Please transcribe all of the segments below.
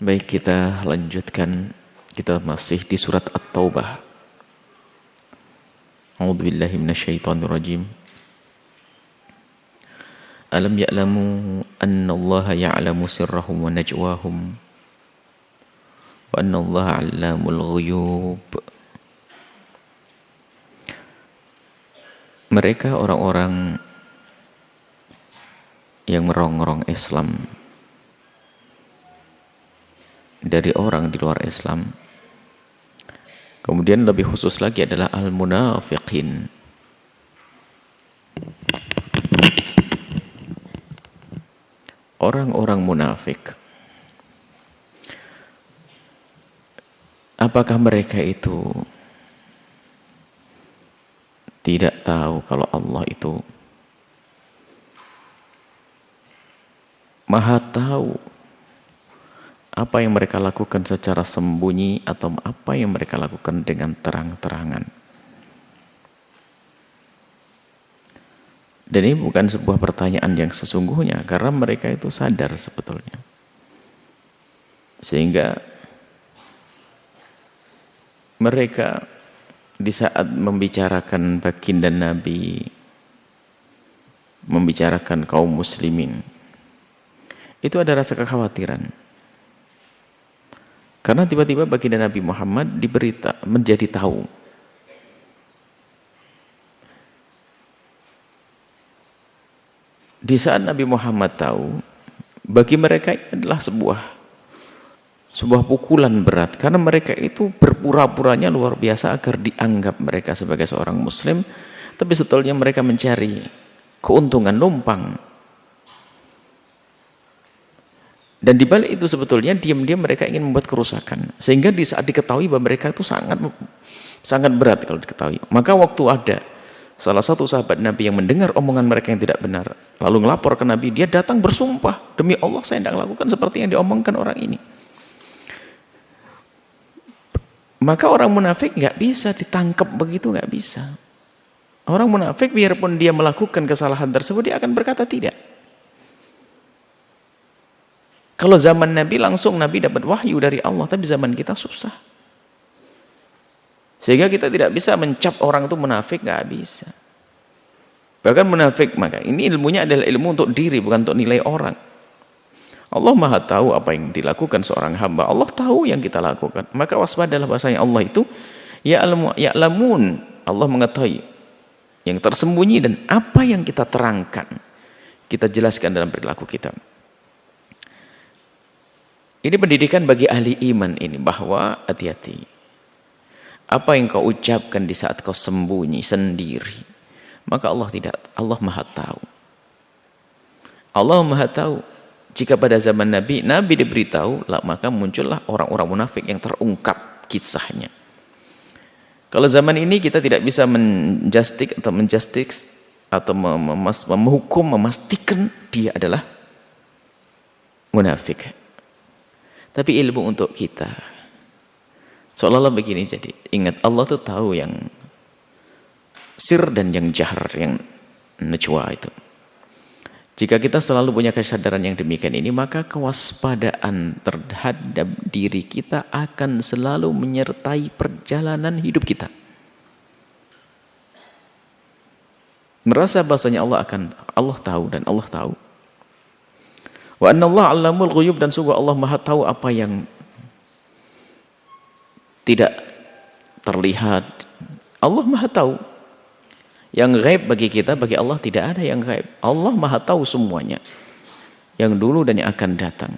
Baik, kita lanjutkan. Kita masih di surat At-Taubah. A'udzubillahi minasyaitonirrajim. Alam ya'lamu annallaha ya'lamu sirrahum wa najwahum wa annallaha 'allamul ghuyub. Mereka orang-orang yang merongrong Islam dari orang di luar Islam. Kemudian lebih khusus lagi adalah al-munafiqin. Orang-orang munafik. Apakah mereka itu tidak tahu kalau Allah itu Maha tahu apa yang mereka lakukan secara sembunyi atau apa yang mereka lakukan dengan terang-terangan. Dan ini bukan sebuah pertanyaan yang sesungguhnya, karena mereka itu sadar sebetulnya. Sehingga mereka di saat membicarakan baginda Nabi, membicarakan kaum muslimin, itu ada rasa kekhawatiran. Karena tiba-tiba baginda Nabi Muhammad menjadi tahu. Di saat Nabi Muhammad tahu, bagi mereka ini adalah sebuah pukulan berat. Karena mereka itu berpura-puranya luar biasa agar dianggap mereka sebagai seorang muslim. Tapi sebetulnya mereka mencari keuntungan, numpang. Dan di balik itu sebetulnya diam-diam mereka ingin membuat kerusakan. Sehingga di saat diketahui bahwa mereka itu sangat berat kalau diketahui. Maka waktu ada salah satu sahabat Nabi yang mendengar omongan mereka yang tidak benar, lalu ngelapor ke Nabi, dia datang bersumpah, demi Allah saya tidak lakukan seperti yang diomongkan orang ini. Maka orang munafik nggak bisa ditangkap begitu, nggak bisa. Orang munafik biarpun dia melakukan kesalahan tersebut, dia akan berkata tidak. Kalau zaman Nabi langsung Nabi dapat wahyu dari Allah, tapi zaman kita susah. Sehingga kita tidak bisa mencap orang itu munafik, nggak bisa. Bahkan munafik, maka ini ilmunya adalah ilmu untuk diri, bukan untuk nilai orang. Allah Maha tahu apa yang dilakukan seorang hamba. Allah tahu yang kita lakukan. Maka waspadalah, bahasanya Allah itu ya'lamun. Allah mengetahui yang tersembunyi dan apa yang kita terangkan, kita jelaskan dalam perilaku kita. Ini pendidikan bagi ahli iman ini, bahwa hati-hati. Apa yang kau ucapkan di saat kau sembunyi sendiri, maka Allah Maha tahu. Allah Maha tahu. Jika pada zaman Nabi diberitahu, maka muncullah orang-orang munafik yang terungkap kisahnya. Kalau zaman ini kita tidak bisa memastikan dia adalah munafik. Tapi ilmu untuk kita, seolah-olah begini, jadi ingat Allah tuh tahu yang sir dan yang jahar, yang najwa itu. Jika kita selalu punya kesadaran yang demikian ini, maka kewaspadaan terhadap diri kita akan selalu menyertai perjalanan hidup kita. Merasa bahasanya Allah tahu dan Allah tahu. Wa annallaha 'allamul ghuyub, dan sungguh Allah Maha tahu apa yang tidak terlihat. Allah Maha tahu. Yang gaib bagi kita, bagi Allah tidak ada yang gaib. Allah Maha tahu semuanya. Yang dulu dan yang akan datang.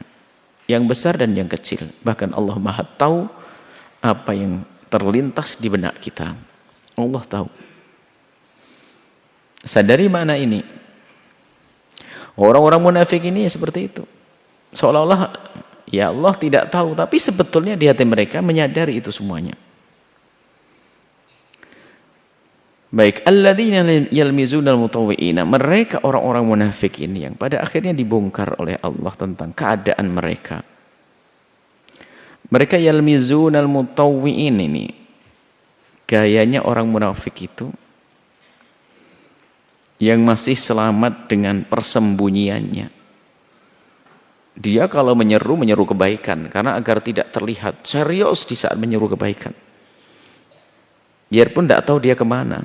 Yang besar dan yang kecil. Bahkan Allah Maha tahu apa yang terlintas di benak kita. Allah tahu. Sadari makna ini. Orang-orang munafik ini seperti itu. Seolah-olah ya Allah tidak tahu, tapi sebetulnya di hati mereka menyadari itu semuanya. Baik, alladzina yalmizunal mutawwi'ina, mereka orang-orang munafik ini yang pada akhirnya dibongkar oleh Allah tentang keadaan mereka. Mereka yalmizunal mutawwi'in ini, gayanya orang munafik itu yang masih selamat dengan persembunyiannya. Dia kalau menyeru kebaikan, karena agar tidak terlihat serius di saat menyeru kebaikan. Biarpun tidak tahu dia kemana.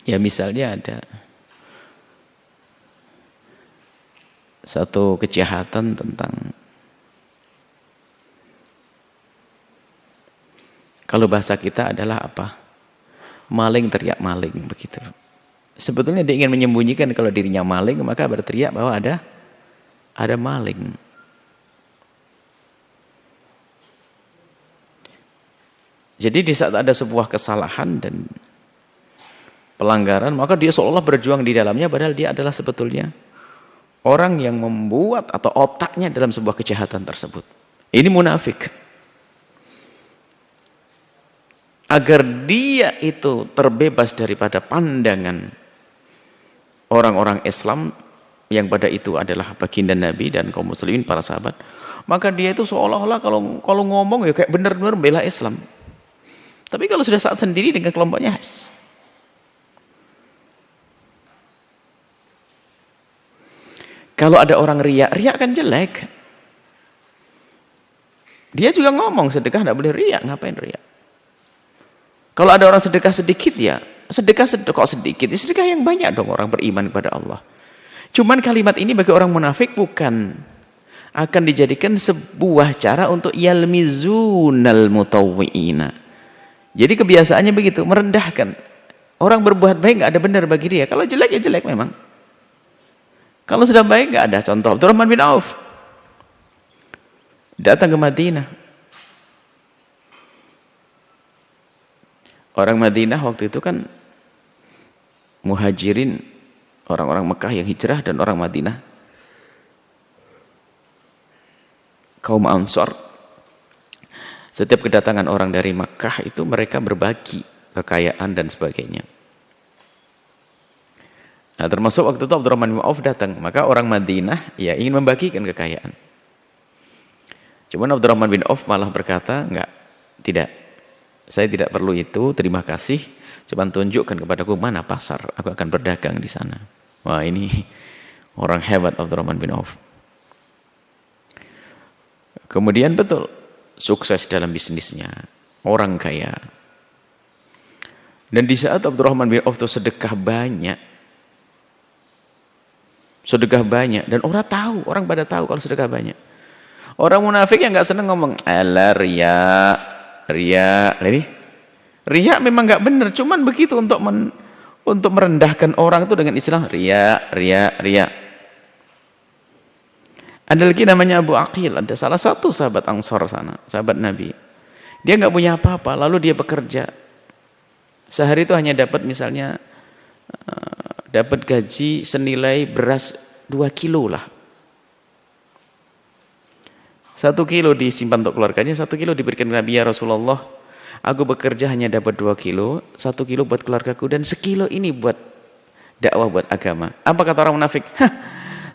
Ya misalnya ada satu kejahatan tentang, kalau bahasa kita adalah apa? Maling teriak maling, begitu. Sebetulnya dia ingin menyembunyikan kalau dirinya maling, maka berteriak bahwa ada maling. Jadi di saat ada sebuah kesalahan dan pelanggaran, maka dia seolah berjuang di dalamnya, padahal dia adalah sebetulnya orang yang membuat atau otaknya dalam sebuah kejahatan tersebut. Ini munafik. Agar dia itu terbebas daripada pandangan orang-orang Islam yang pada itu adalah baginda Nabi dan kaum muslimin, para sahabat, maka dia itu seolah-olah kalau ngomong ya kayak benar-benar bela Islam. Tapi kalau sudah saat sendiri dengan kelompoknya, kalau ada orang riak kan jelek. Dia juga ngomong sedekah tidak boleh riak, ngapain riak? Kalau ada orang sedekah sedikit, ya sedekah kok sedikit, ya sedekah yang banyak dong, orang beriman kepada Allah. Cuman kalimat ini bagi orang munafik bukan akan dijadikan sebuah cara untuk yalmizunal mutawwi'ina. Jadi kebiasaannya begitu, merendahkan. Orang berbuat baik nggak ada benar bagi dia. Kalau jelek ya jelek memang. Kalau sudah baik nggak ada. Contoh Abdurrahman bin Auf datang ke Madinah. Orang Madinah waktu itu kan muhajirin, orang-orang Mekah yang hijrah, dan orang Madinah kaum Ansor. Setiap kedatangan orang dari Mekah itu mereka berbagi kekayaan dan sebagainya. Nah, termasuk waktu itu Abdurrahman bin Auf datang, maka orang Madinah ya ingin membagikan kekayaan. Cuman Abdurrahman bin Auf malah berkata, enggak, tidak, saya tidak perlu itu, terima kasih, cuman tunjukkan kepadaku mana pasar, aku akan berdagang di sana. Wah, ini orang hebat Abdurrahman bin Auf. Kemudian betul, sukses dalam bisnisnya, orang kaya. Dan di saat Abdurrahman bin Auf itu sedekah banyak, dan orang tahu, orang pada tahu kalau sedekah banyak. Orang munafik yang nggak seneng ngomong, alah riya, riya memang nggak benar, cuman begitu untuk merendahkan orang itu dengan istilah riya. Ada lagi namanya Abu Aqil, ada salah satu sahabat Ansor sana, sahabat Nabi. Dia nggak punya apa-apa, lalu dia bekerja. Sehari itu hanya dapat misalnya dapat gaji senilai beras 2 kilo lah. 1 kilo disimpan untuk keluarganya, 1 kilo diberikan Nabi, ya Rasulullah, aku bekerja hanya dapat 2 kilo, 1 kilo buat keluargaku, dan sekilo ini buat dakwah, buat agama. Apa kata orang munafik?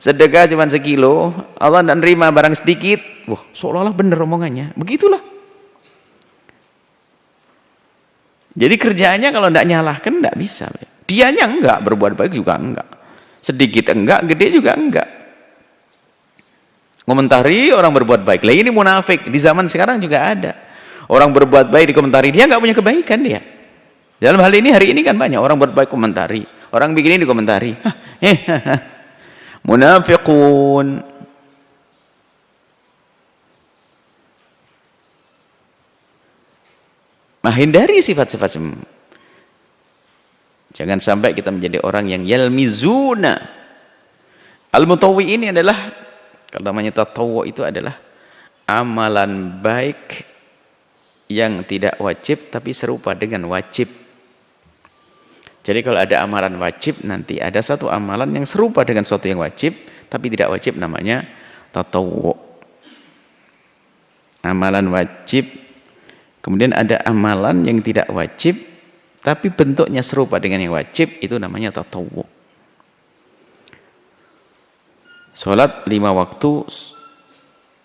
Sedekah cuma sekilo, Allah tidak nerima barang sedikit. Wah, seolah-olah benar omongannya. Begitulah. Jadi kerjaannya kalau tidak nyalahkan tidak bisa. Dianya enggak, berbuat baik juga enggak. Sedikit enggak, gede juga enggak. Komentari orang berbuat baik. Lah ini munafik. Di zaman sekarang juga ada. Orang berbuat baik dikomentari, dia enggak punya kebaikan dia. Dalam hal ini, hari ini kan banyak orang berbuat komentari. Orang bikin ini dikomentari. Munafiqun. Hindari sifat-sifat jangan sampai kita menjadi orang yang yalmizuna. Al-mutawwi ini adalah, kalau namanya tatawwu itu adalah amalan baik yang tidak wajib tapi serupa dengan wajib. Jadi kalau ada amalan wajib, nanti ada satu amalan yang serupa dengan sesuatu yang wajib tapi tidak wajib, namanya tatawwu. Amalan wajib. Kemudian ada amalan yang tidak wajib tapi bentuknya serupa dengan yang wajib, itu namanya tatawwu. Salat 5 waktu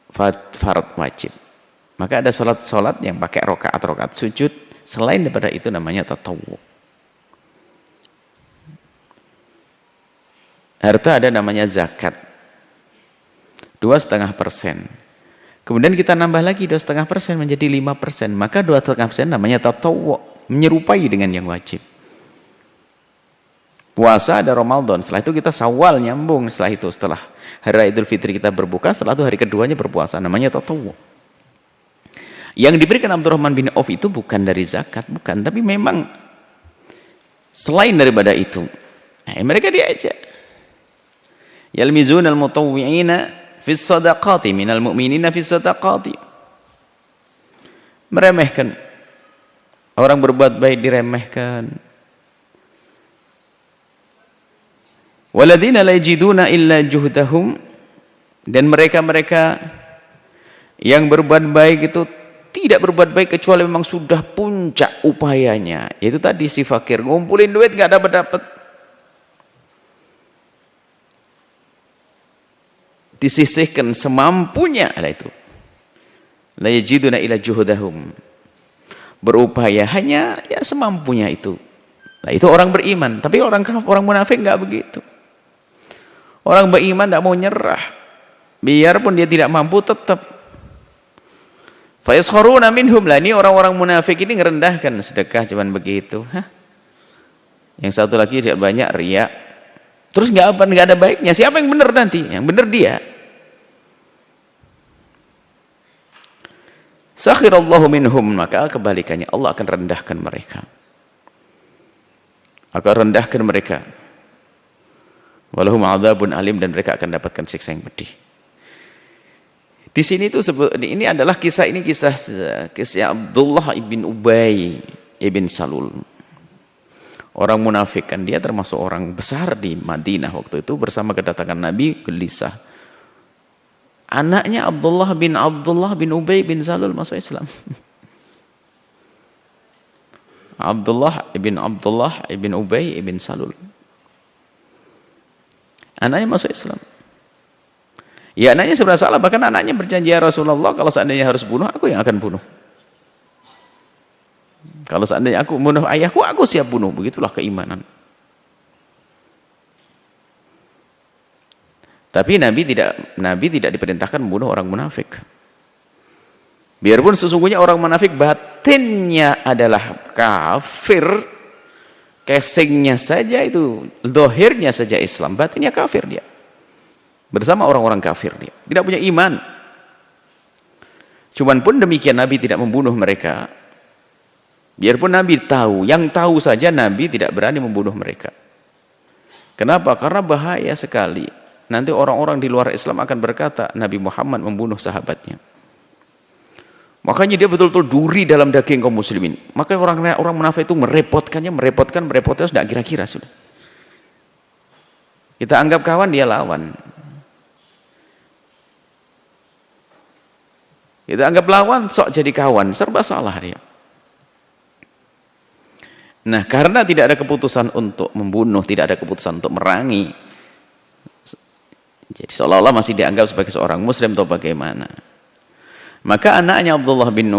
fard wajib. Maka ada salat yang pakai rakaat sujud, selain daripada itu namanya tatawwu. harta ada namanya zakat 2,5%. Kemudian kita nambah lagi 2,5% menjadi 5%, maka 2,5% namanya tatawwu, menyerupai dengan yang wajib. Puasa ada Ramadan, setelah itu kita Syawal nyambung, setelah hari Idul Fitri kita berbuka, setelah itu hari keduanya berpuasa, namanya tatawwu. Yang diberikan Abdurrahman bin Auf itu bukan dari zakat, bukan, tapi memang selain daripada itu. Mereka diajak. Yalmizunal mutawwi'ina fis sadaqati minal mu'minina fis sadaqati. Meremehkan. Orang berbuat baik diremehkan. Waladina la yajiduna illa juhdahum, dan mereka-mereka yang berbuat baik itu tidak berbuat baik kecuali memang sudah puncak upayanya, yaitu tadi si fakir ngumpulin duit nggak dapat, disisihkan semampunya, ada itu la yajiduna illa juhdahum, berupaya hanya ya semampunya itu. Nah, itu orang beriman. Tapi orang munafik nggak begitu. Orang beriman tidak mau nyerah, biarpun dia tidak mampu tetap. Fayaskharuna minhum, lah ini orang-orang munafik ini ngerendahkan sedekah cuman begitu. Yang satu lagi tidak banyak riya. Terus nggak ada baiknya. Siapa yang benar nanti? Yang benar dia. Sakhirallahu minhum, maka kebalikannya Allah akan rendahkan mereka. Akan rendahkan mereka. Walahum adzabun alim, dan mereka akan dapatkan siksa yang pedih. Di sini itu ini adalah kisah Abdullah ibn Ubay ibn Salul. Orang munafik, kan dia termasuk orang besar di Madinah waktu itu, bersama kedatangan Nabi gelisah. Anaknya Abdullah bin Ubay bin Salul masuk Islam. Abdullah ibn Ubay ibn Salul. Anaknya masuk Islam. Ya, anaknya sebenarnya salah, bahkan anaknya berjanji, ya Rasulullah, kalau seandainya harus bunuh, aku yang akan bunuh. Kalau seandainya aku bunuh ayahku, aku siap bunuh. Begitulah keimanan. Tapi Nabi tidak diperintahkan membunuh orang munafik. Biarpun sesungguhnya orang munafik batinnya adalah kafir, casingnya saja itu, dohirnya saja Islam, batinnya kafir dia. Bersama orang-orang kafir dia, tidak punya iman. Cuman pun demikian Nabi tidak membunuh mereka. Biarpun Nabi tahu, yang tahu saja Nabi tidak berani membunuh mereka. Kenapa? Karena bahaya sekali. Nanti orang-orang di luar Islam akan berkata Nabi Muhammad membunuh sahabatnya. Makanya dia betul-betul duri dalam daging kaum muslimin. Makanya orang munafik itu merepotkan sudah kira-kira sudah. Kita anggap kawan, dia lawan. Kita anggap lawan, sok jadi kawan, serba salah dia. Nah, karena tidak ada keputusan untuk membunuh, tidak ada keputusan untuk merangi, jadi seolah-olah masih dianggap sebagai seorang muslim atau bagaimana. Maka anaknya Abdullah bin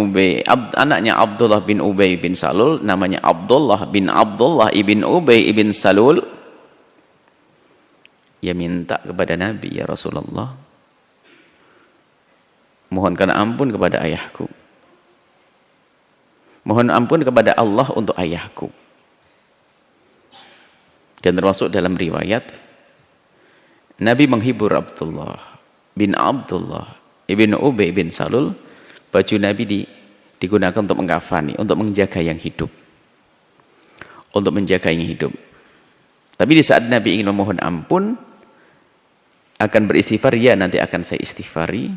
Ubay bin Salul, namanya Abdullah ibn Ubay ibn Salul, ia minta kepada Nabi, ya Rasulullah, mohonkan ampun kepada ayahku. Mohon ampun kepada Allah untuk ayahku. Dan termasuk dalam riwayat, Nabi menghibur Abdullah ibn Ubay bin Salul. Baju Nabi digunakan untuk mengkafani, untuk menjaga yang hidup. Tapi di saat Nabi ingin memohon ampun, akan beristighfar, ya nanti akan saya istighfari.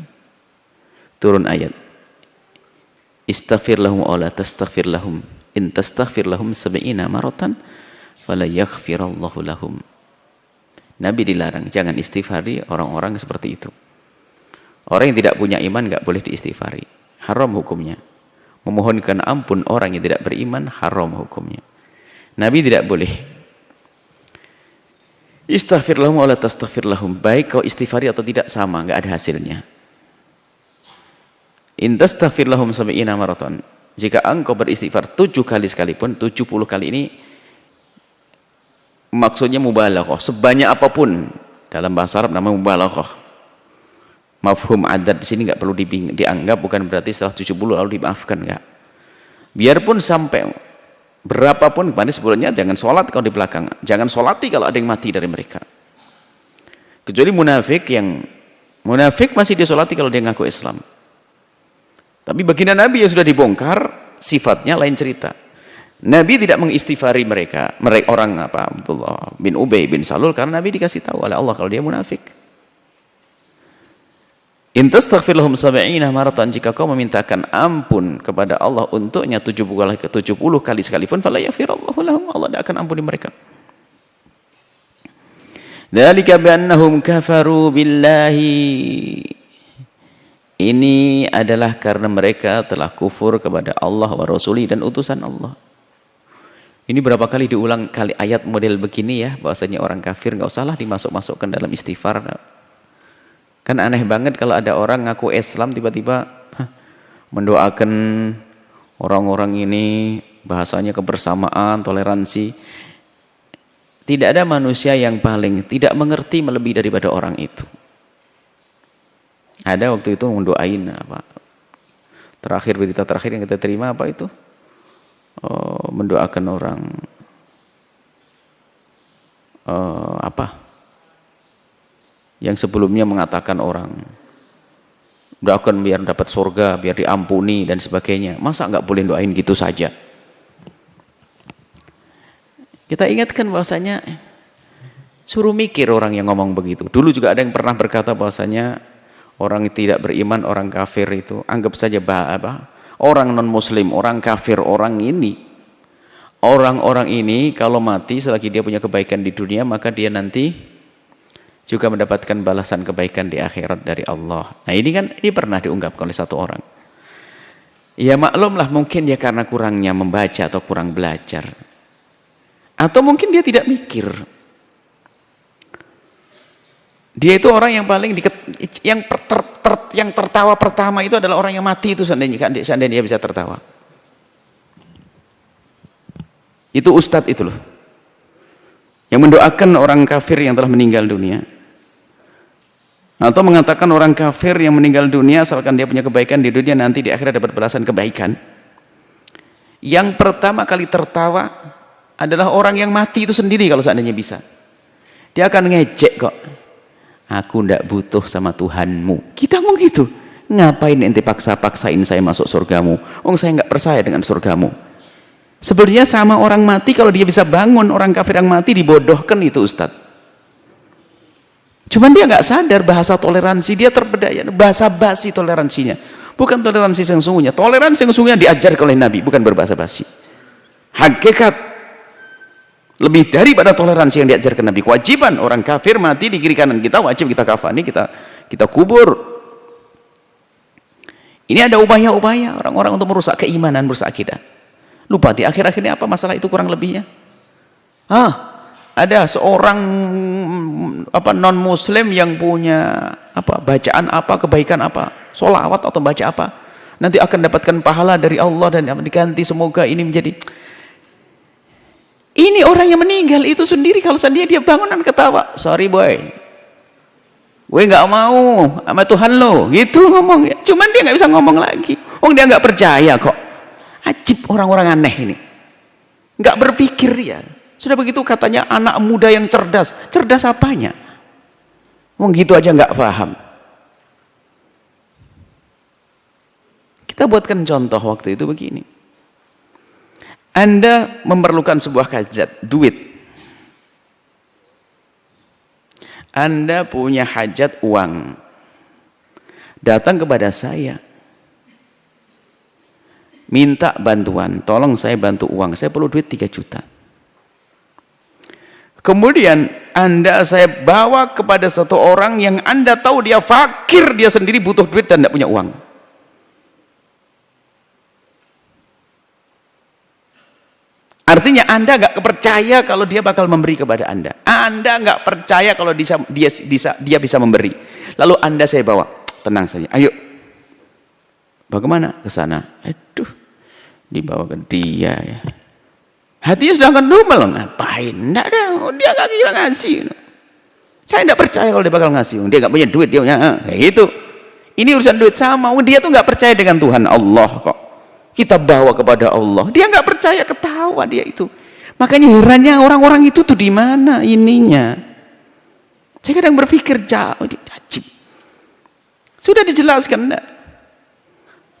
Turun ayat, istaghfir lahum aw la tastaghfir lahum in tastaghfir lahum 70 maratan fala yaghfirallahu lahum. Nabi dilarang, jangan istighfari orang-orang seperti itu. Orang yang tidak punya iman nggak boleh diistighfari, haram hukumnya. Memohonkan ampun orang yang tidak beriman, haram hukumnya. Nabi tidak boleh. Istaghfir lahum aw la tastaghfir lahum, baik kau istighfari atau tidak sama, nggak ada hasilnya. In tastaghfir lahum 70 maratan, jika engkau beristighfar 7 kali sekalipun, 70 kali ini maksudnya mubalaghah, sebanyak apapun Dalam bahasa Arab namanya mubalaghah. Mafhum adat di sini nggak perlu dianggap, bukan berarti setelah 70 lalu dimaafkan, nggak. Biarpun sampai berapapun, kemarin sebelumnya jangan sholat kalau di belakang, jangan sholati kalau ada yang mati dari mereka. Kecuali munafik masih dia sholati kalau dia ngaku Islam. Tapi baginda Nabi yang sudah dibongkar sifatnya lain cerita. Nabi tidak mengistighfari mereka orang Abdullah bin Ubay bin Salul, karena Nabi dikasih tahu oleh Allah kalau dia munafik. In tastaghfir lahum 70 maratan, jika kau memintakan ampun kepada Allah untuknya 70 kali sekalipun, fala yaghfirallahu lahum, Allah tidak akan ampuni mereka. Dzalika bi annahum kafaru billahi, ini adalah karena mereka telah kufur kepada Allah wa rasuli dan utusan Allah. Ini berapa kali diulang kali ayat model begini ya, bahwasanya orang kafir nggak usahlah dimasuk-masukkan dalam istighfar. Kan aneh banget kalau ada orang ngaku Islam tiba-tiba mendoakan orang-orang ini, bahasanya kebersamaan, toleransi. Tidak ada manusia yang paling tidak mengerti melebihi daripada orang itu. Ada waktu itu mendoain berita terakhir yang kita terima apa itu? Mendoakan orang yang sebelumnya mengatakan orang doakan biar dapat surga, biar diampuni dan sebagainya. Masa nggak boleh doain gitu saja? Kita ingatkan bahwasanya suruh mikir orang yang ngomong begitu. Dulu juga ada yang pernah berkata bahwasanya orang tidak beriman, orang kafir itu anggap saja orang non muslim, orang kafir, orang ini. Orang-orang ini kalau mati selagi dia punya kebaikan di dunia, maka dia nanti juga mendapatkan balasan kebaikan di akhirat dari Allah. Nah ini pernah diungkapkan oleh satu orang. Ya maklumlah, mungkin dia karena kurangnya membaca atau kurang belajar. Atau mungkin dia tidak mikir. Dia itu orang yang paling yang tertawa pertama itu adalah orang yang mati itu, seandainya dia bisa tertawa. Itu ustadz itu loh. Yang mendoakan orang kafir yang telah meninggal dunia. Atau mengatakan orang kafir yang meninggal dunia asalkan dia punya kebaikan di dunia, nanti di akhirat dapat balasan kebaikan. Yang pertama kali tertawa adalah orang yang mati itu sendiri kalau seandainya bisa. Dia akan ngejek kok. Aku ndak butuh sama Tuhanmu. Kita mau gitu. Ngapain ente paksa-paksain saya masuk surgamu? Saya nggak percaya dengan surgamu. Sebenarnya sama orang mati, kalau dia bisa bangun orang kafir yang mati dibodohkan itu Ustadz. Cuman dia nggak sadar bahasa toleransi dia terbedaya, bahasa basi toleransinya. Bukan toleransi yang sesungguhnya. Toleransi yang sesungguhnya diajarkan oleh Nabi, bukan berbahasa basi. Hakikat lebih daripada toleransi yang diajarkan Nabi. Kewajiban orang kafir mati di kiri kanan kita, wajib kita kafani, kita kubur. Ini ada upaya-upaya orang-orang untuk merusak keimanan, merusak akidah. Lupa di akhir-akhirnya apa masalah itu kurang lebihnya. Ada seorang non muslim yang punya bacaan kebaikan sholawat atau baca nanti akan dapatkan pahala dari Allah dan diganti, semoga ini menjadi. Ini orang yang meninggal itu sendiri kalau seandainya dia bangun dan ketawa, sorry boy, gue nggak mau sama Tuhan lo, gitu ngomong. Cuman dia nggak bisa ngomong lagi. Dia nggak percaya kok. Ajib orang-orang aneh ini, nggak berpikir ya. Sudah begitu katanya anak muda yang cerdas. Cerdas apanya? Gitu aja nggak paham. Kita buatkan contoh waktu itu begini. Anda memerlukan sebuah hajat, duit. Anda punya hajat uang. Datang kepada saya. Minta bantuan, tolong saya bantu uang, saya perlu duit 3 juta. Kemudian saya bawa kepada satu orang yang Anda tahu dia fakir, dia sendiri butuh duit dan tidak punya uang. Artinya Anda nggak percaya kalau dia bakal memberi kepada Anda. Anda nggak percaya kalau dia bisa memberi. Lalu saya bawa, tenang saja, ayo. Bagaimana ke sana? Aduh. Dibawa ke dia ya. Hatinya sedang ngedumel, ngapain? Enggak ada, dia nggak kira ngasih. Saya tidak percaya kalau dia bakal ngasih. Dia nggak punya duit, dia punya kayak gitu. Ini urusan duit sama. Dia tuh nggak percaya dengan Tuhan Allah kok. Kita bawa kepada Allah. Dia nggak percaya, ketawa dia itu. Makanya herannya orang-orang itu tuh di mana ininya. Saya kadang berpikir jauh, ajib. Sudah dijelaskan enggak?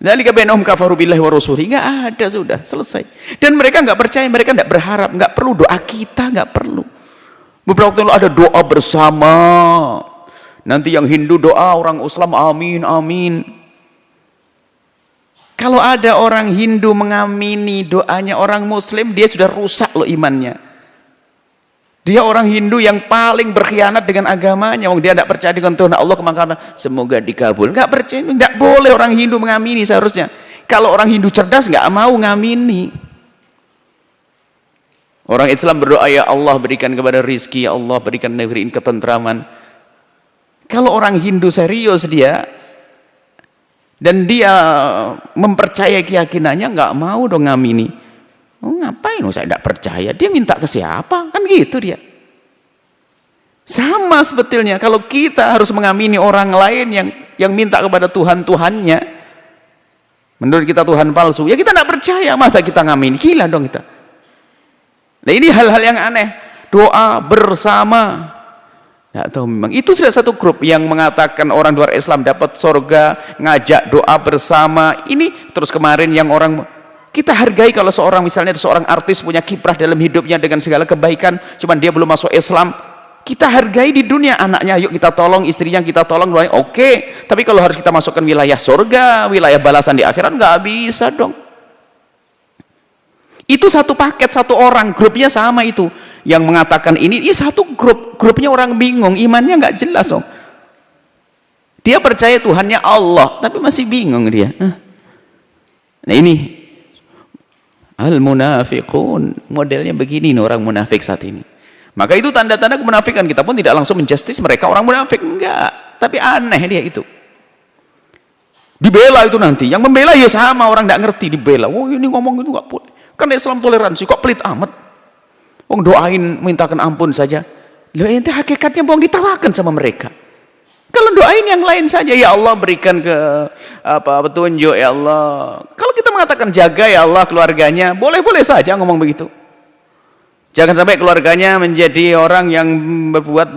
Dzalika bainahum kafaru billahi wa rasulihi. Enggak ada, sudah selesai. Dan mereka nggak percaya, mereka nggak berharap, nggak perlu doa kita, nggak perlu. Beberapa waktu lalu ada doa bersama. Nanti yang Hindu doa, orang Islam amin, amin. Kalau ada orang Hindu mengamini doanya orang Muslim, dia sudah rusak loh imannya. Dia orang Hindu yang paling berkhianat dengan agamanya. Dia tidak percaya dengan Tuhan Allah, makanya semoga dikabul. Nggak percaya, nggak boleh orang Hindu mengamini seharusnya. Kalau orang Hindu cerdas nggak mau ngamini. Orang Islam berdoa, ya Allah berikan kepada rizki, ya Allah berikan negeri ini ketentraman. Kalau orang Hindu serius dia, dan dia mempercayai keyakinannya, nggak mau dong ngamini. Oh, ngapain? Saya tidak percaya. Dia minta ke siapa? Kan gitu dia. Sama sebetulnya kalau kita harus mengamini orang lain yang minta kepada Tuhan-Tuhannya. Menurut kita Tuhan palsu. Ya kita tidak percaya, masa kita ngamini? Gila dong kita. Nah ini hal-hal yang aneh. Doa bersama. Nggak tahu, memang itu sudah satu grup yang mengatakan orang luar Islam dapat surga, ngajak doa bersama. Ini terus kemarin yang orang, kita hargai kalau seorang, misalnya seorang artis punya kiprah dalam hidupnya dengan segala kebaikan, cuman dia belum masuk Islam, kita hargai di dunia. Anaknya yuk kita tolong, istrinya kita tolong, oke. Tapi kalau harus kita masukkan wilayah surga, wilayah balasan di akhirat, nggak bisa dong. Itu satu paket, satu orang, grupnya sama itu. Yang mengatakan ini satu grupnya orang bingung, imannya nggak jelas dong. Dia percaya Tuhannya Allah, tapi masih bingung dia. Nah ini al-munafiqun, modelnya begini nih orang munafik saat ini. Maka itu tanda-tanda kemunafikan. Kita pun tidak langsung menjustis mereka orang munafik, enggak. Tapi aneh dia itu. Dibela itu nanti, yang membela ya sama orang nggak ngerti dibela. Oh ini ngomong itu nggak boleh. Kan Islam toleransi, kok pelit amat. Wong doain mintakan ampun saja. Loh ente hakikatnya bohong, ditawakan sama mereka. Kalau doain yang lain saja, ya Allah berikan ke petunjuk ya Allah. Kalau kita mengatakan jaga ya Allah keluarganya, boleh-boleh saja ngomong begitu. Jangan sampai keluarganya menjadi orang yang berbuat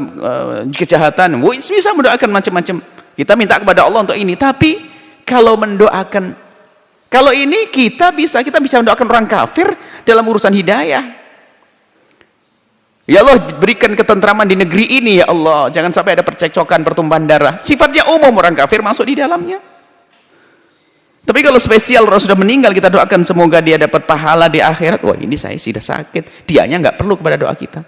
kejahatan. Bisa mendoakan macam-macam. Kita minta kepada Allah untuk ini. Tapi kalau mendoakan, kalau ini kita bisa mendoakan orang kafir dalam urusan hidayah. Ya Allah berikan ketentraman di negeri ini ya Allah, jangan sampai ada percekcokan, pertumpahan darah. Sifatnya umum, orang kafir masuk di dalamnya. Tapi kalau spesial orang sudah meninggal, kita doakan semoga dia dapat pahala di akhirat. Wah ini saya sudah sakit, dianya nggak perlu kepada doa kita.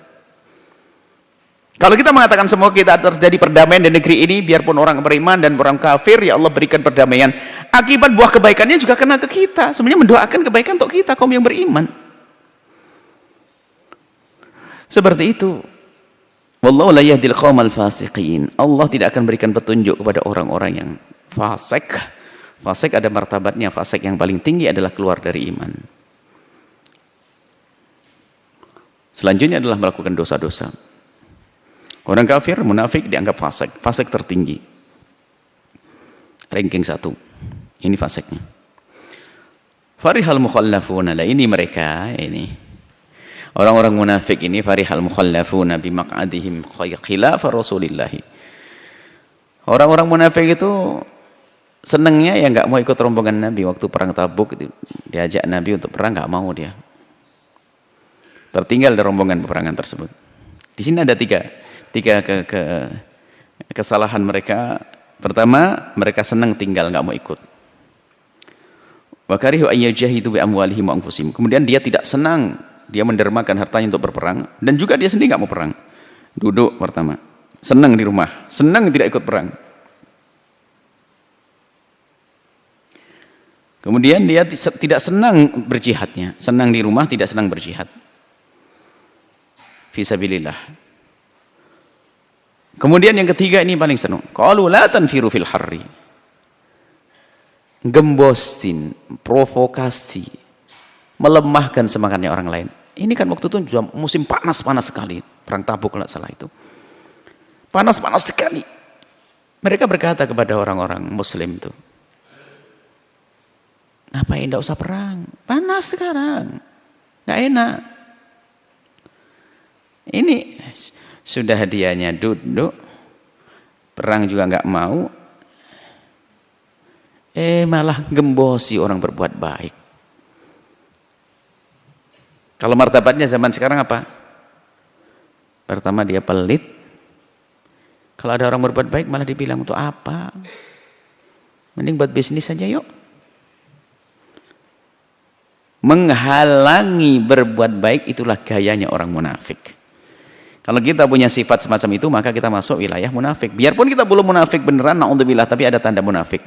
Kalau kita mengatakan semoga kita terjadi perdamaian di negeri ini, biarpun orang beriman dan orang kafir, ya Allah berikan perdamaian. Akibat buah kebaikannya juga kena ke kita. Sebenarnya mendoakan kebaikan untuk kita kaum yang beriman. Seperti itu. Wallahu la yahdil qaumal fasiqin. Allah tidak akan berikan petunjuk kepada orang-orang yang fasik. Fasik ada martabatnya. Fasik yang paling tinggi adalah keluar dari iman. Selanjutnya adalah melakukan dosa-dosa. Orang kafir, munafik dianggap fasik. Fasik tertinggi. Ranking 1. Ini fasiknya. Farihal mukhallafuna. Lah ini mereka ini. Orang-orang munafik ini farihal mukhallafuna bimaq'adihim khilafar Rasulillah. Orang-orang munafik itu senangnya ya nggak mau ikut rombongan Nabi waktu perang Tabuk, diajak Nabi untuk perang nggak mau dia. Tertinggal dari rombongan peperangan tersebut. Di sini ada tiga kesalahan mereka. Pertama, mereka senang tinggal nggak mau ikut. Wa karihu ayyajahidu bi amwalihim wa anfusihim. Kemudian dia tidak senang, dia mendermakan hartanya untuk berperang, dan juga dia sendiri nggak mau perang. Duduk pertama, senang di rumah, senang tidak ikut perang. Kemudian dia tidak senang berjihadnya, senang di rumah, tidak senang berjihad fisabilillah. Kemudian yang ketiga ini paling senang, qalu la tanfiru fil harri, gembosin, provokasi, melemahkan semangatnya orang lain. Ini kan waktu itu musim panas sekali, perang Tabuk kalau salah itu. panas-panas sekali. Mereka berkata kepada orang-orang muslim tuh, ngapain tidak usah perang, panas sekarang, nggak enak. Ini sudah hadiahnya duduk, perang juga nggak mau, malah gembosi orang berbuat baik. Kalau martabatnya zaman sekarang apa? Pertama dia pelit. Kalau ada orang berbuat baik malah dibilang untuk apa? Mending buat bisnis saja yuk. Menghalangi berbuat baik itulah gayanya orang munafik. Kalau kita punya sifat semacam itu maka kita masuk wilayah munafik. Biarpun kita belum munafik beneran, naudzubillah, tapi ada tanda munafik.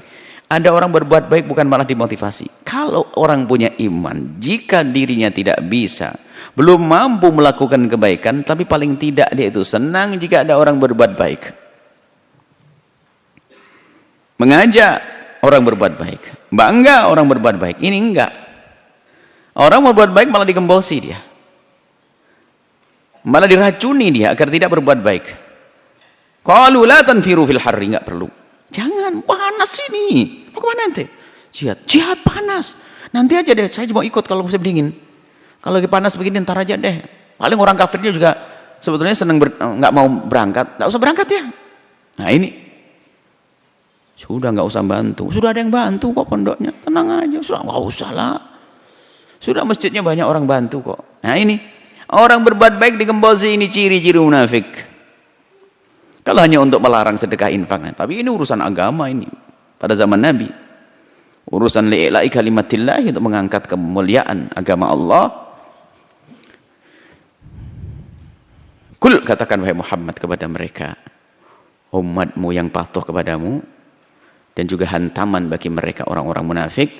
Ada orang berbuat baik bukan malah dimotivasi. Kalau orang punya iman, jika dirinya tidak bisa, belum mampu melakukan kebaikan, tapi paling tidak dia itu senang jika ada orang berbuat baik. Mengajak orang berbuat baik, bangga orang berbuat baik. Ini enggak. Orang berbuat baik malah digembosi dia, malah diracuni dia agar tidak berbuat baik. Qalu la tanfiru fil harri, enggak perlu. Jangan, panas ini. Mau kemana nanti? Jihad panas. Nanti aja deh, saya mau ikut kalau musim dingin. Kalau lagi panas begini ntar aja deh. Paling orang kafirnya juga sebetulnya senang nggak mau berangkat. Nggak usah berangkat ya. Nah ini sudah nggak usah bantu. Sudah ada yang bantu kok pondoknya. Tenang aja. Sudah nggak usah lah. Sudah masjidnya banyak orang bantu kok. Nah ini orang berbuat baik digembosi, ini ciri-ciri munafik. Kalau hanya untuk melarang sedekah infak, nah, tapi ini urusan agama ini pada zaman Nabi. Urusan li'ila'i kalimatillah, untuk mengangkat kemuliaan agama Allah. Kul, katakan wahai Muhammad kepada mereka, umatmu yang patuh kepadamu dan juga hantaman bagi mereka orang-orang munafik,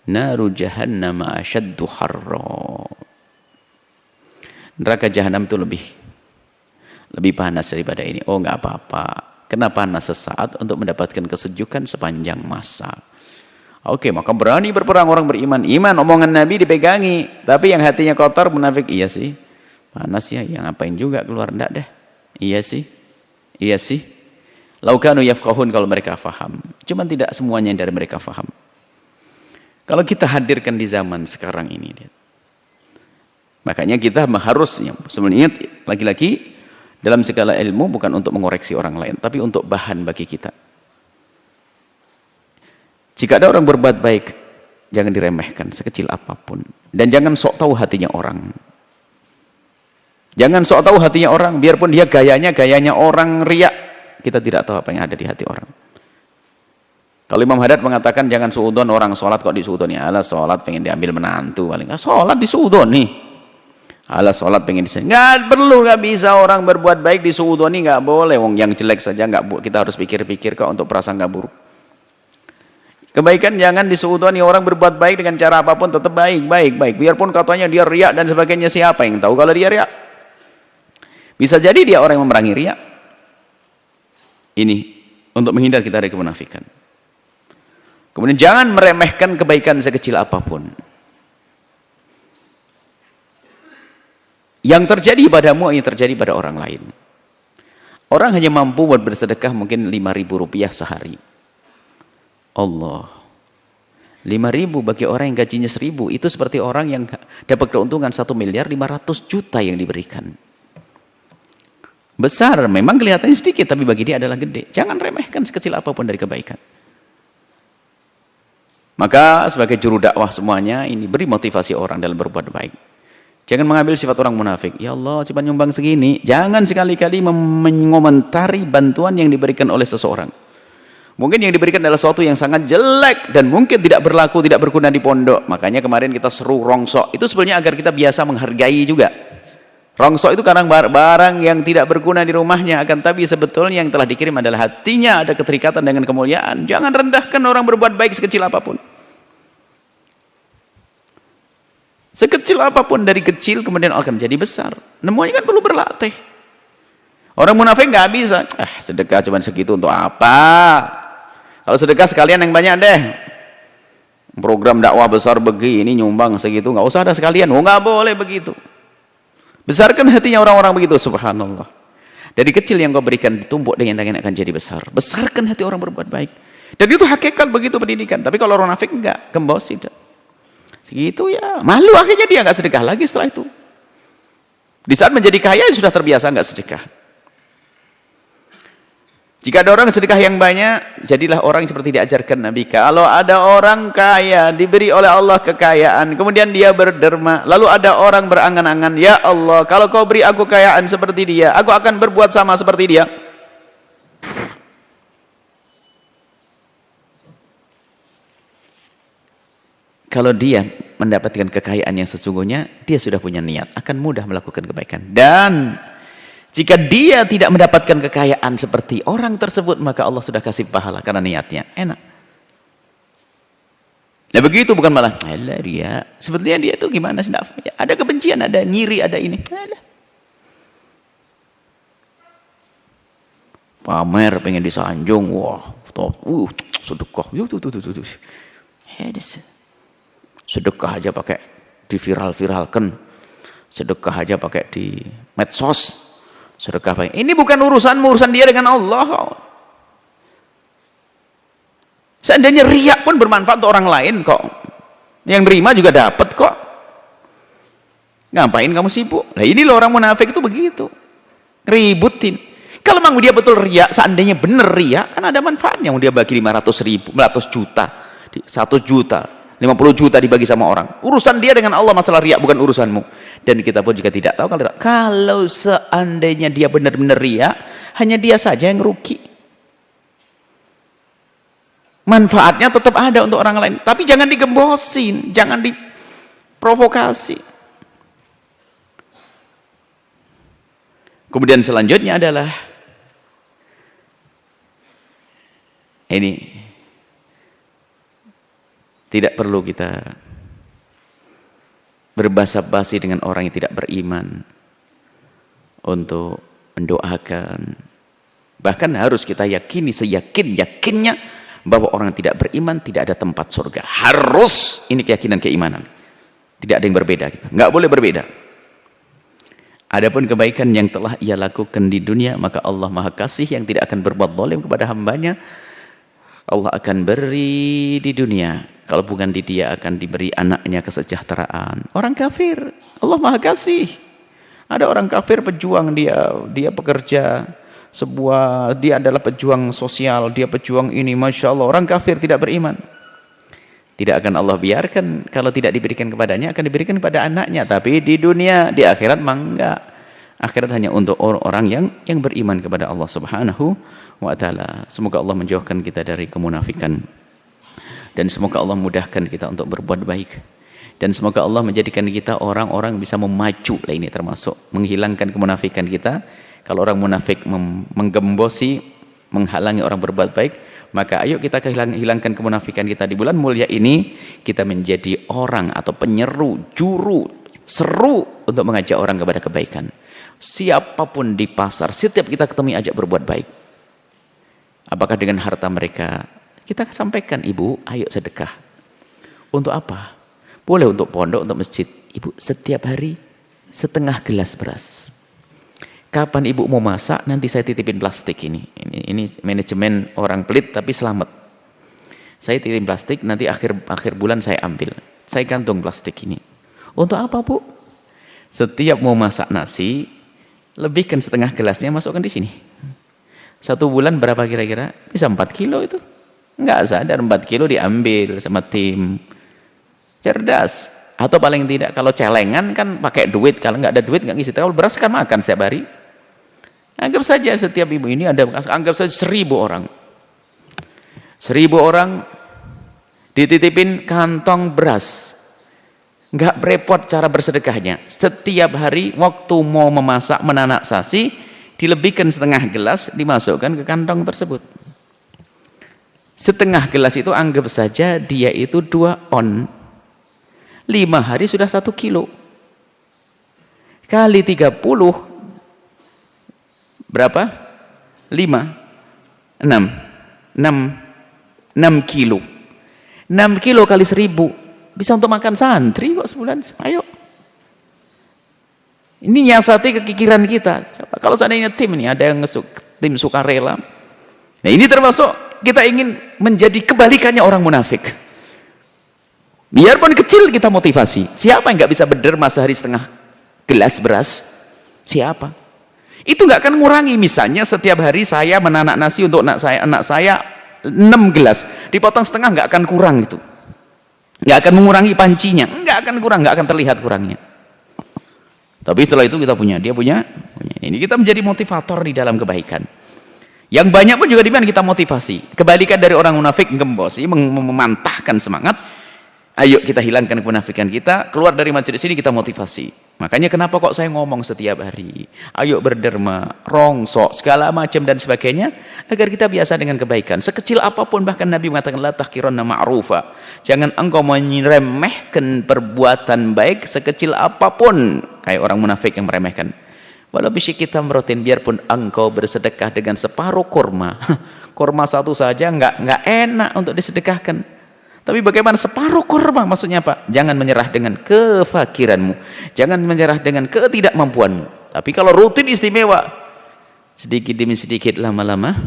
naru jahannam asyaddu harra. Neraka jahanam itu lebih panas daripada ini. Oh nggak apa-apa. Kenapa panas sesaat untuk mendapatkan kesejukan sepanjang masa? Oke, maka berani berperang orang beriman. Iman, omongan Nabi dipegangi. Tapi yang hatinya kotor, munafik. Iya sih, panas ya. Yang ngapain juga keluar, enggak deh. Iya sih, iya sih. Laukanu yafqahun, kalau mereka faham. Cuman tidak semuanya dari mereka faham. Kalau kita hadirkan di zaman sekarang ini, makanya kita harusnya sebenarnya lagi-lagi dalam segala ilmu bukan untuk mengoreksi orang lain, tapi untuk bahan bagi kita. Jika ada orang berbuat baik, jangan diremehkan sekecil apapun. Dan jangan sok tahu hatinya orang. Jangan sok tahu hatinya orang, biarpun dia gayanya orang riak. Kita tidak tahu apa yang ada di hati orang. Kalau Imam Haddad mengatakan jangan suudon orang sholat kok disuudon. Ya Allah, sholat pengen diambil menantu. Paling sholat disuudon nih. Allah sholat pengen disini, nggak perlu, nggak bisa orang berbuat baik disuudoni, nggak boleh. Wong yang jelek saja nggak, kita harus pikir-pikir kok untuk prasangka buruk. Kebaikan jangan disuudoni. Orang berbuat baik dengan cara apapun tetap baik. Biarpun katanya dia riak dan sebagainya, siapa yang tahu kalau dia riak? Bisa jadi dia orang yang memerangi riak. Ini untuk menghindar kita dari kemunafikan. Kemudian jangan meremehkan kebaikan sekecil apapun. Yang terjadi padamu yang terjadi pada orang lain. Orang hanya mampu buat bersedekah mungkin 5.000 rupiah sehari. Allah, 5.000 bagi orang yang gajinya 1.000 itu seperti orang yang dapat keuntungan 1.500.000.000 yang diberikan. Besar, memang kelihatannya sedikit, tapi bagi dia adalah gede. Jangan remehkan sekecil apapun dari kebaikan. Maka sebagai juru dakwah semuanya ini beri motivasi orang dalam berbuat baik. Jangan mengambil sifat orang munafik. Ya Allah, cuma nyumbang segini. Jangan sekali-kali mengomentari bantuan yang diberikan oleh seseorang. Mungkin yang diberikan adalah sesuatu yang sangat jelek dan mungkin tidak berlaku, tidak berguna di pondok. Makanya kemarin kita seru rongsok. Itu sebenarnya agar kita biasa menghargai juga. Rongsok itu kadang barang yang tidak berguna di rumahnya, akan tapi sebetulnya yang telah dikirim adalah hatinya ada keterikatan dengan kemuliaan. Jangan rendahkan orang berbuat baik sekecil apapun. Sekecil apapun, dari kecil kemudian akan menjadi besar. Semuanya kan perlu berlatih. Orang munafik nggak bisa. Sedekah cuma segitu untuk apa? Kalau sedekah sekalian yang banyak deh. Program dakwah besar begini nyumbang segitu, nggak usah ada sekalian. Oh nggak boleh begitu. Besarkan hatinya orang-orang begitu, subhanallah. Dari kecil yang kau berikan ditumpuk dengan akan jadi besar. Besarkan hati orang berbuat baik. Dan itu hakikat begitu pendidikan. Tapi kalau orang munafik enggak, gembos tidak. Segitu ya, malu akhirnya dia enggak sedekah lagi setelah itu. Di saat menjadi kaya sudah terbiasa enggak sedekah. Jika ada orang sedekah yang banyak, jadilah orang seperti diajarkan Nabi. Kalau ada orang kaya, diberi oleh Allah kekayaan, kemudian dia berderma, lalu ada orang berangan-angan, ya Allah, kalau kau beri aku kekayaan seperti dia, aku akan berbuat sama seperti dia. Kalau dia mendapatkan kekayaan yang sesungguhnya, dia sudah punya niat, akan mudah melakukan kebaikan. Dan jika dia tidak mendapatkan kekayaan seperti orang tersebut, maka Allah sudah kasih pahala karena niatnya enak. Nah begitu, bukan malah alah dia. Sebetulnya dia itu gimana sih? Ada kebencian, ada ngiri, ada ini. Alah. Pamer pengen disanjung, wah, sedekah. Sedekah aja pakai diviral-viralkan. Sedekah aja pakai di medsos. Sedekah baik. Ini bukan urusanmu, urusan dia dengan Allah. Seandainya riak pun bermanfaat untuk orang lain kok. Yang nerima juga dapat kok. Ngapain kamu sibuk? Nah ini loh orang munafik itu begitu. Ributin. Kalau memang dia betul riak, seandainya benar riak, kan ada manfaatnya. Dia bagi 500 juta, 100 juta, 50 juta dibagi sama orang. Urusan dia dengan Allah, masalah riak bukan urusanmu. Dan kita pun juga tidak tahu kalau seandainya dia benar-benar riak, hanya dia saja yang rugi. Manfaatnya tetap ada untuk orang lain, tapi jangan digembosin, jangan diprovokasi. Kemudian selanjutnya adalah ini, tidak perlu kita berbasa-basi dengan orang yang tidak beriman untuk mendoakan. Bahkan harus kita yakini seyakin-yakinnya bahwa orang yang tidak beriman tidak ada tempat surga. Harus, ini keyakinan keimanan. Tidak ada yang berbeda kita. Nggak boleh berbeda. Adapun kebaikan yang telah ia lakukan di dunia, maka Allah Maha Kasih yang tidak akan berbuat zalim kepada hambanya. Allah akan beri di dunia. Kalau bukan di dia, akan diberi anaknya kesejahteraan. Orang kafir, Allah Maha Kasih. Ada orang kafir pejuang, dia pekerja sebuah, dia adalah pejuang sosial, dia pejuang ini, Masya Allah. Orang kafir tidak beriman, tidak akan Allah biarkan. Kalau tidak diberikan kepadanya, akan diberikan kepada anaknya. Tapi di dunia, di akhirat mah enggak. Akhirat hanya untuk orang-orang yang beriman kepada Allah Subhanahu wa ta'ala. Semoga Allah menjauhkan kita dari kemunafikan. Dan semoga Allah mudahkan kita untuk berbuat baik. Dan semoga Allah menjadikan kita orang-orang bisa memacu. Lah ini termasuk menghilangkan kemunafikan kita. Kalau orang munafik menggembosi, menghalangi orang berbuat baik, maka ayo kita hilangkan kemunafikan kita. Di bulan mulia ini kita menjadi orang atau penyeru, juru, seru untuk mengajak orang kepada kebaikan. Siapapun di pasar, setiap kita ketemu ajak berbuat baik. Apakah dengan harta mereka? Kita sampaikan, ibu, ayo sedekah. Untuk apa? Boleh untuk pondok, untuk masjid. Ibu, setiap hari setengah gelas beras. Kapan ibu mau masak, nanti saya titipin plastik ini. Ini manajemen orang pelit tapi selamat. Saya titipin plastik, nanti akhir bulan saya ambil. Saya gantung plastik ini. Untuk apa, Bu? Setiap mau masak nasi, lebihkan setengah gelasnya, masukkan di sini. 1 bulan berapa kira-kira? Bisa 4 kilo itu. Enggak sadar 4 kilo diambil sama tim. Cerdas. Atau paling tidak kalau celengan kan pakai duit. Kalau nggak ada duit nggak ngisi. Kalau beras kan makan setiap hari. Anggap saja setiap ibu ini ada, anggap saja 1000 orang. 1000 orang dititipin kantong beras. Nggak repot cara bersedekahnya. Setiap hari waktu mau memasak, menanak sasi, dilebihkan setengah gelas, dimasukkan ke kantong tersebut. Setengah gelas itu anggap saja dia itu 2 on. 5 hari sudah 1 kilo. Kali 30 berapa? 5 6 kilo. 6 kilo kali 1000 bisa untuk makan santri kok sebulan. Ayo. Ini nyiasati kekikiran kita. Coba Kalau seandainya tim nih, ada yang tim sukarela. Nah ini termasuk kita ingin menjadi kebalikannya orang munafik. Biarpun kecil kita motivasi. Siapa yang nggak bisa berderma sehari setengah gelas beras? Siapa? Itu nggak akan mengurangi. Misalnya setiap hari saya menanak nasi untuk anak saya 6 gelas, dipotong setengah nggak akan kurang itu. Nggak akan mengurangi pancinya, nggak akan kurang, nggak akan terlihat kurangnya. Tapi setelah itu kita dia punya. Ini kita menjadi motivator di dalam kebaikan. Yang banyak pun juga di mana kita motivasi. Kebalikan dari orang munafik gembos, memantahkan semangat. Ayo kita hilangkan kemunafikan kita, keluar dari majelis ini kita motivasi. Makanya kenapa kok saya ngomong setiap hari, ayo berderma, rongsok, segala macam dan sebagainya, agar kita biasa dengan kebaikan. Sekecil apapun, bahkan Nabi mengatakan la tahqiranna ma'rufa. Jangan engkau meremehkan perbuatan baik sekecil apapun, kayak orang munafik yang meremehkan. Walau bisik kita merutin, biarpun engkau bersedekah dengan separuh kurma, kurma satu saja nggak enak untuk disedekahkan. Tapi bagaimana separuh kurma? Maksudnya apa? Jangan menyerah dengan kefakiranmu, jangan menyerah dengan ketidakmampuanmu. Tapi kalau rutin istimewa, sedikit demi sedikit, lama-lama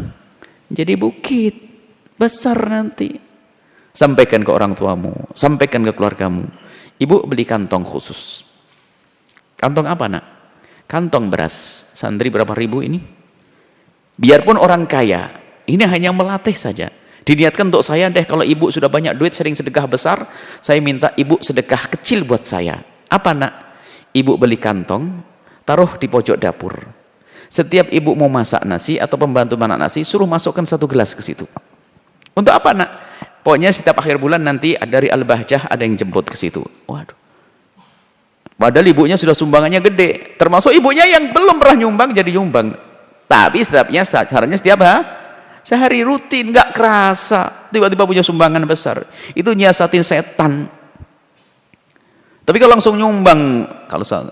jadi bukit besar nanti. Sampaikan ke orang tuamu, sampaikan ke keluargamu. Ibu beli kantong khusus. Kantong apa nak? Kantong beras. Santri berapa ribu ini? Biarpun orang kaya, ini hanya melatih saja. Diniatkan untuk saya deh, kalau ibu sudah banyak duit sering sedekah besar, saya minta ibu sedekah kecil buat saya. Apa nak? Ibu beli kantong, taruh di pojok dapur. Setiap ibu mau masak nasi atau pembantu masak nasi, suruh masukkan 1 gelas ke situ. Untuk apa nak? Pokoknya setiap akhir bulan nanti dari Al-Bahjah ada yang jemput ke situ. Waduh. Padahal ibunya sudah sumbangannya gede. Termasuk ibunya yang belum pernah nyumbang jadi nyumbang. Tapi caranya setiap sehari rutin, nggak kerasa tiba-tiba punya sumbangan besar. Itu nyiasatin setan. Tapi kalau langsung nyumbang, kalau 10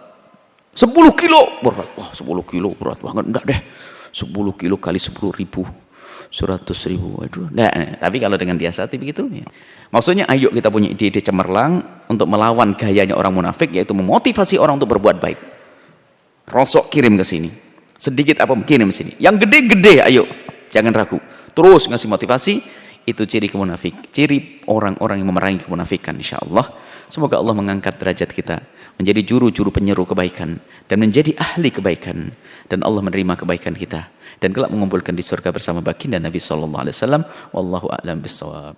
kilo berat, wah 10 kilo berat banget, enggak deh, 10 kilo kali 10.000, 100.000, waduh. Nah, tapi kalau dengan biasa begitu ya. Maksudnya ayo kita punya ide-ide cemerlang untuk melawan gayanya orang munafik, yaitu memotivasi orang untuk berbuat baik. Rosok kirim ke sini, sedikit apa kirim ke sini, yang gede-gede ayo. Jangan ragu, terus ngasih motivasi. Itu ciri kemunafik, ciri orang-orang yang memerangi kemunafikan, insyaallah. Semoga Allah mengangkat derajat kita menjadi juru-juru penyeru kebaikan dan menjadi ahli kebaikan, dan Allah menerima kebaikan kita dan kelak mengumpulkan di surga bersama baginda Nabi sallallahu alaihi wasallam. Wallahu a'lam bissawab.